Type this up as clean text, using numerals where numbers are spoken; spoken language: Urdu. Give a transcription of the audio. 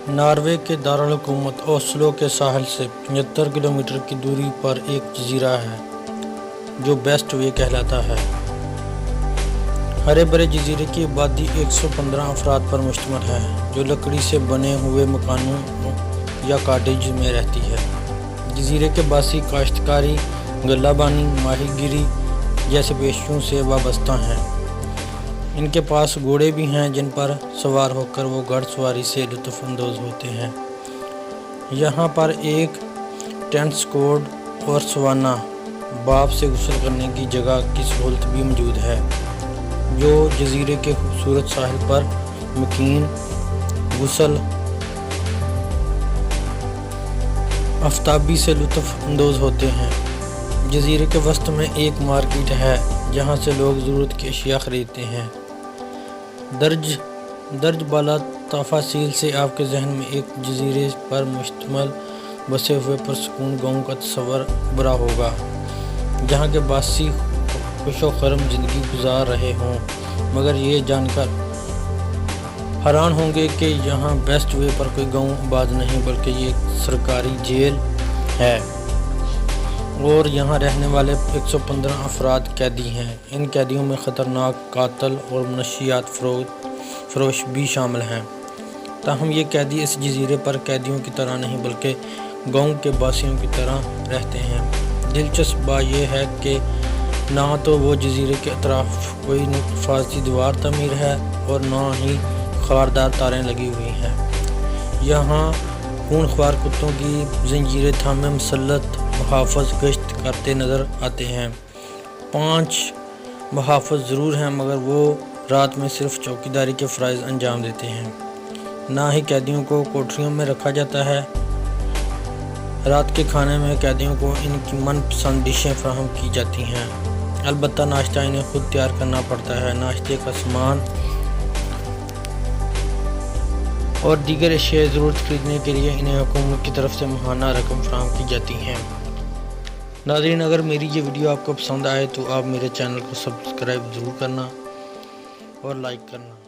ناروے کے دارالحکومت اوسلو کے ساحل سے 75 کلومیٹر کی دوری پر ایک جزیرہ ہے جو بیسٹ وے کہلاتا ہے۔ ہرے بھرے جزیرے کی آبادی 115 افراد پر مشتمل ہے جو لکڑی سے بنے ہوئے مکانوں یا کاٹیج میں رہتی ہے۔ جزیرے کے باسی کاشتکاری، غلہ بانی، ماہی گیری جیسے پیشوں سے وابستہ ہیں۔ ان کے پاس گھوڑے بھی ہیں جن پر سوار ہو کر وہ گھڑ سواری سے لطف اندوز ہوتے ہیں۔ یہاں پر ایک ٹینس کوڈ اور سوانا بھاپ سے غسل کرنے کی جگہ کی سہولت بھی موجود ہے جو جزیرے کے خوبصورت ساحل پر مقیم غسل آفتابی سے لطف اندوز ہوتے ہیں۔ جزیرے کے وسط میں ایک مارکیٹ ہے جہاں سے لوگ ضرورت کی اشیاء خریدتے ہیں۔ درج بالا تفاصیل سے آپ کے ذہن میں ایک جزیرے پر مشتمل بسے ہوئے پرسکون گاؤں کا تصور ابھرا ہوگا جہاں کے باسی خوش و خرم زندگی گزار رہے ہوں، مگر یہ جان کر حیران ہوں گے کہ یہاں بیسٹ وے پر کوئی گاؤں آباد نہیں بلکہ یہ ایک سرکاری جیل ہے اور یہاں رہنے والے 115 افراد قیدی ہیں۔ ان قیدیوں میں خطرناک قاتل اور منشیات فروش بھی شامل ہیں۔ تاہم یہ قیدی اس جزیرے پر قیدیوں کی طرح نہیں بلکہ گاؤں کے باسیوں کی طرح رہتے ہیں۔ دلچسپ بات یہ ہے کہ نہ تو وہ جزیرے کے اطراف کوئی حفاظتی دیوار تعمیر ہے اور نہ ہی خاردار تاریں لگی ہوئی ہیں۔ یہاں خون خوار کتوں کی زنجیریں تھامے مسلط محافظ گشت کرتے نظر آتے ہیں۔ 5 محافظ ضرور ہیں مگر وہ رات میں صرف چوکیداری کے فرائض انجام دیتے ہیں۔ نہ ہی قیدیوں کو کوٹریوں میں رکھا جاتا ہے۔ رات کے کھانے میں قیدیوں کو ان کی من پسند ڈشیں فراہم کی جاتی ہیں، البتہ ناشتہ انہیں خود تیار کرنا پڑتا ہے۔ ناشتے کا سامان اور دیگر اشیاء ضرورت خریدنے کے لیے انہیں حکومت کی طرف سے ماہانہ رقم فراہم کی جاتی ہیں۔ ناظرین، اگر میری یہ ویڈیو آپ کو پسند آئے تو آپ میرے چینل کو سبسکرائب ضرور کرنا اور لائک کرنا۔